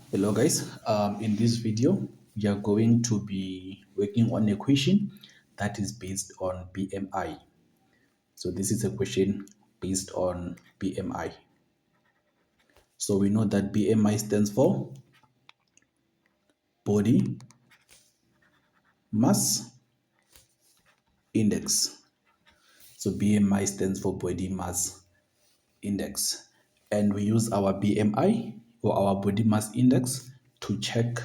Hello guys, in this video we are going to be working on a question that is based on BMI. So this is a question based on BMI. So we know that BMI stands for body mass index. So BMI stands for body mass index, and we use our BMI or our body mass index to check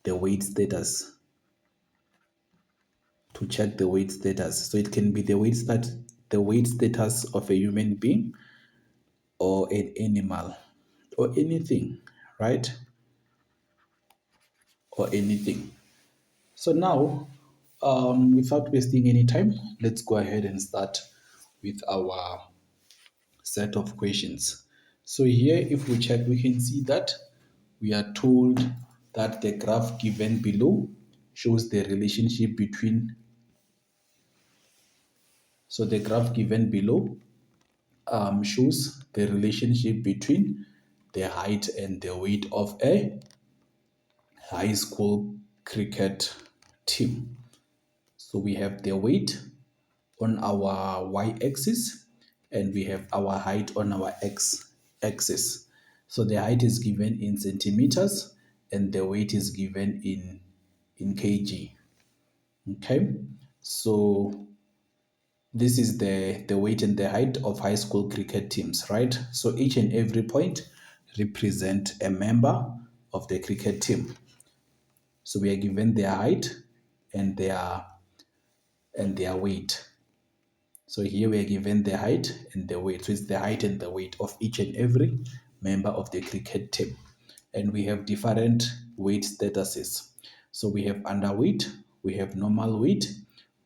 the weight status So it can be the weight status of a human being or an animal or anything, right? Or anything. So now, without wasting any time, let's go ahead and start with our set of questions. So here, if we check, we can see that we are told that the graph given below shows the relationship between. So the graph given below shows the relationship between the height and the weight of a high school cricket team. So we have the weight on our y-axis and we have our height on our x-axis. So the height is given in centimeters and the weight is given in kg. Okay, so this is the weight and the height of high school cricket teams, right? So each and every point represent a member of the cricket team. So we are given their height and their weight. So here we are given the height and the weight. So it's the height and the weight of each and every member of the cricket team. And we have different weight statuses. So we have underweight, we have normal weight,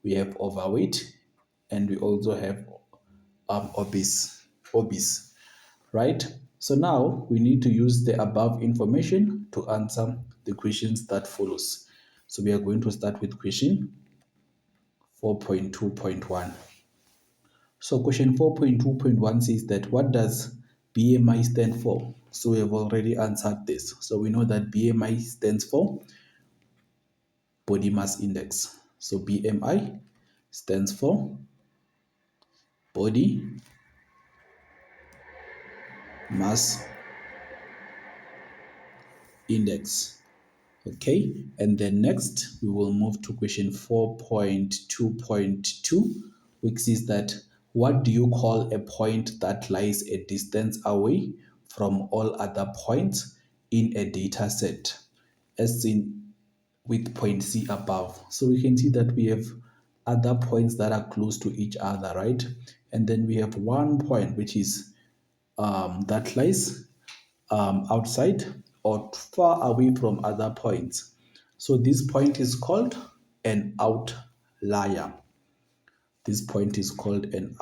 we have overweight, and we also have obese, right? So now we need to use the above information to answer the questions that follows. So we are going to start with question 4.2.1. So question 4.2.1 says that what does BMI stand for? So we have already answered this. So we know that BMI stands for body mass index. So BMI stands for body mass index. Okay, and then next we will move to question 4.2.2, which says that what do you call a point that lies a distance away from all other points in a data set, as seen with point C above? So we can see that we have other points that are close to each other, right? And then we have one point which is that lies outside or far away from other points. So this point is called an outlier. This point is called an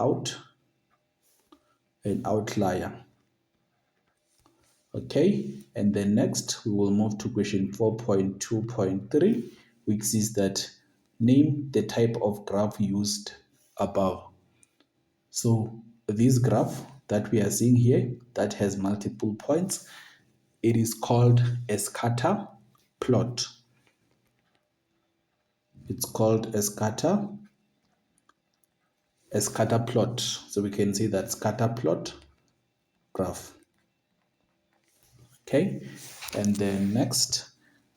outlier. Okay, and then next we will move to question 4.2.3, which is that name the type of graph used above. So this graph that we are seeing here that has multiple points, it is called a scatter plot. It's called a scatter plot. So we can see that scatter plot graph. Okay, and then next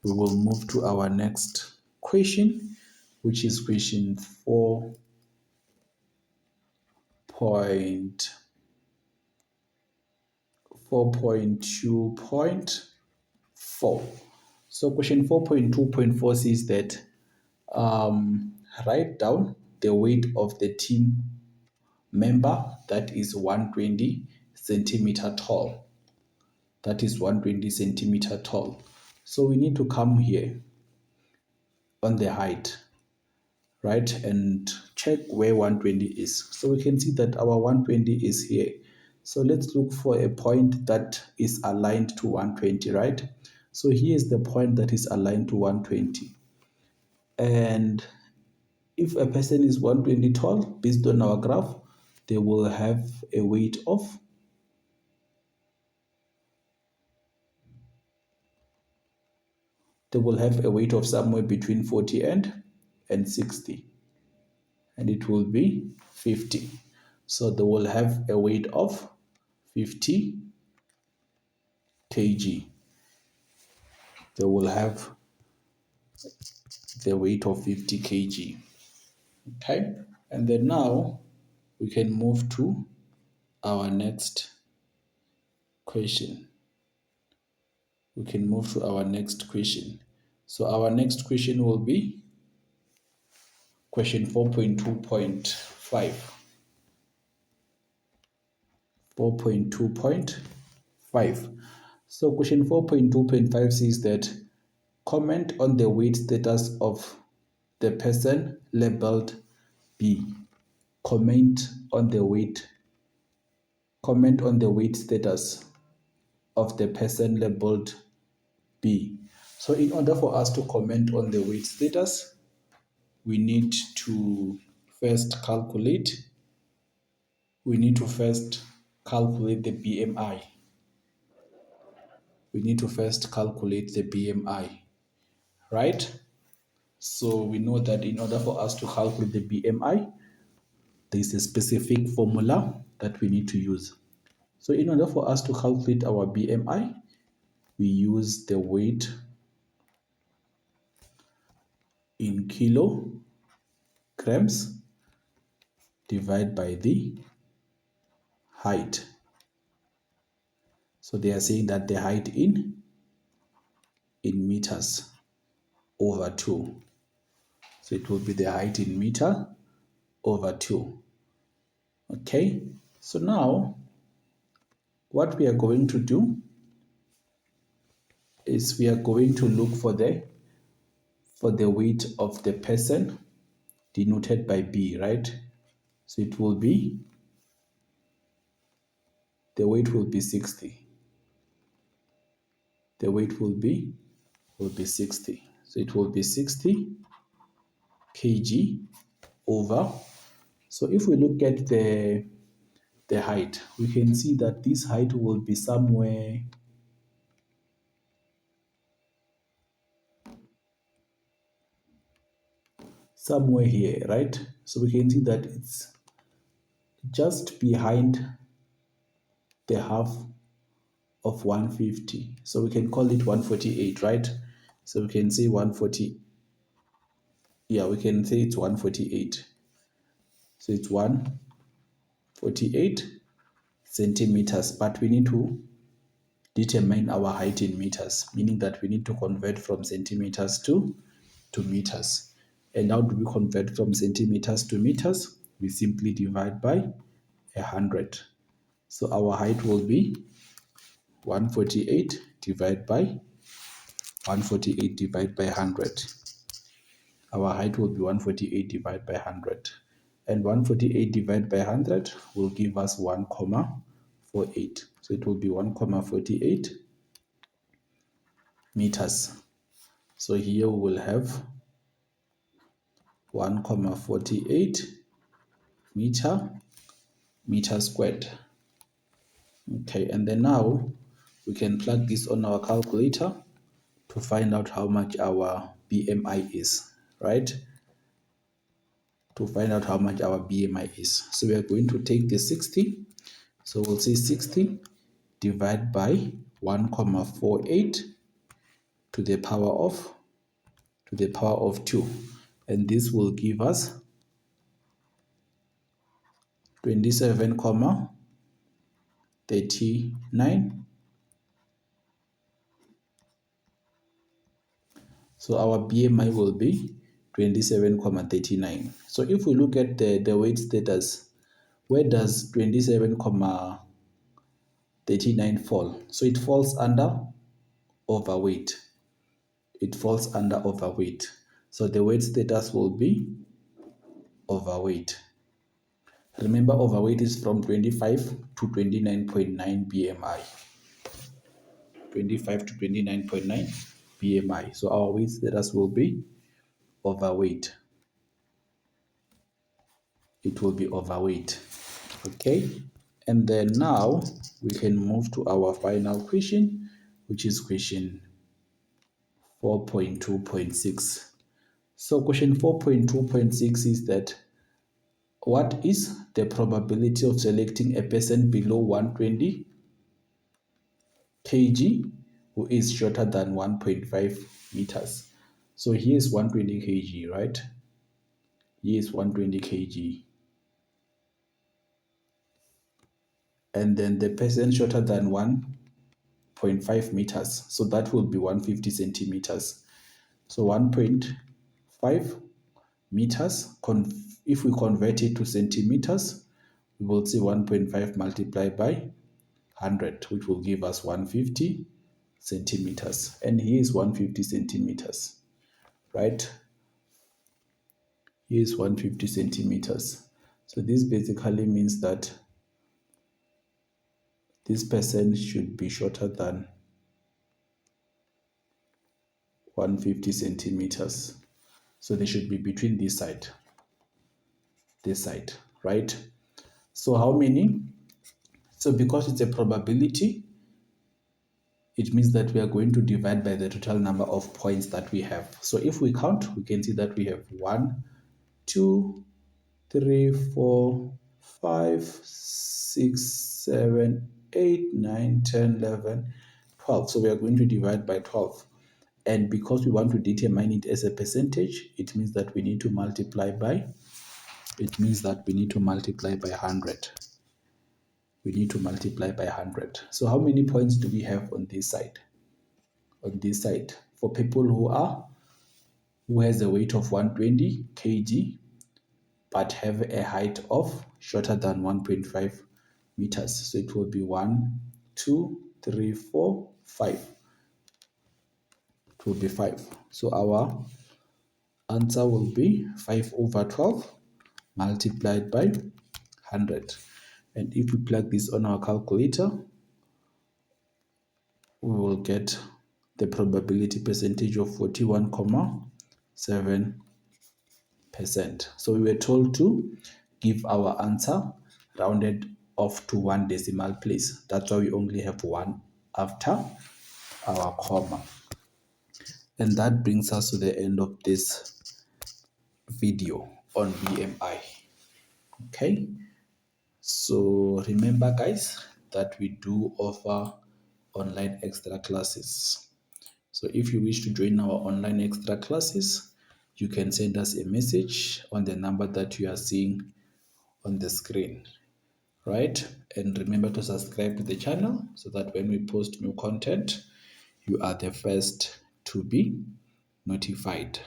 we will move to our next question, which is question 4.2.4. So question 4.2.4 says that write down the weight of the team member that is 120 centimeter tall. That is 120 centimeter tall. So we need to come here on the height, right, and check where 120 is. So we can see that our 120 is here. So let's look for a point that is aligned to 120, right? So here is the point that is aligned to 120. And if a person is 120 tall, based on our graph, they will have a weight of they will have a weight of somewhere between 40 and 60, and it will be 50. So they will have a weight of 50 kg. They will have the weight of 50 kg. Okay, and then now we can move to our next question. We can move to our next question. So our next question will be question 4.2.5. 4.2.5. So question 4.2.5 says that comment on the weight status of the person labeled B. Comment on the weight. Comment on the weight status of the person labeled B. So in order for us to comment on the weight status, we need to first calculate. We need to first calculate the BMI. We need to first calculate the BMI, right? So we know that in order for us to calculate the BMI, there is a specific formula that we need to use. So in order for us to calculate our BMI, we use the weight in kilograms divided by the height. So they are saying that the height in meters over 2. So it will be the height in meter over 2. Okay, so now what we are going to do is we are going to look for the weight of the person denoted by B, right? So it will be, the weight will be 60. The weight will be 60. So it will be 60 kg over. So if we look at the height, we can see that this height will be somewhere here, right? So we can see that it's just behind the half of 150. So we can call it 148, right? So we can say 140. Yeah, we can say it's 148. So it's 148 centimeters, but we need to determine our height in meters, meaning that we need to convert from centimeters to meters. And how do we convert from centimeters to meters? We simply divide by 100. So our height will be 148 divided by 100. Our height will be 148 divided by 100. And 148 divided by 100 will give us 1,48. So it will be 1,48 meters. So here we will have 1,48 meter squared. Okay, and then now we can plug this on our calculator to find out how much our BMI is, right? To find out how much our BMI is. So we are going to take the 60. So we'll say 60 divided by 1,48 to the power of 2. And this will give us 27,39. So our BMI will be 27,39. So if we look at the weight status, where does 27,39 fall? So it falls under overweight. It falls under overweight. So the weight status will be overweight. Remember, overweight is from 25 to 29.9 BMI. 25 to 29.9 BMI. So our weight status will be overweight. It will be overweight. Okay. And then now we can move to our final question, which is question 4.2.6. So question 4.2.6 is that what is the probability of selecting a person below 120 kg who is shorter than 1.5 meters? So here is 120 kg, right? Here is 120 kg. And then the person shorter than 1.5 meters. So that will be 150 centimeters. So 1.5 meters, if we convert it to centimeters, we will see 1.5 multiplied by 100, which will give us 150 centimeters. And here is 150 centimeters, right? Here is 150 centimeters. So this basically means that this person should be shorter than 150 centimeters. So they should be between this side, right? So how many? So because it's a probability, it means that we are going to divide by the total number of points that we have. So if we count, we can see that we have 1, 2, 3, 4, 5, 6, 7, 8, 9, 10, 11, 12. So we are going to divide by 12. And because we want to determine it as a percentage, it means that we need to multiply by 100. We need to multiply by 100. So how many points do we have on this side? On this side, for people who has a weight of 120 kg but have a height of shorter than 1.5 meters. So it will be 1, 2, 3, 4, 5. It will be 5. So our answer will be 5 over 12 multiplied by 100. And if we plug this on our calculator, we will get the probability percentage of 41.7%. So we were told to give our answer rounded off to one decimal place. That's why we only have one after our comma. And that brings us to the end of this video on BMI. Okay, so remember guys that we do offer online extra classes. So if you wish to join our online extra classes, you can send us a message on the number that you are seeing on the screen, right? And remember to subscribe to the channel so that when we post new content, you are the first to be notified.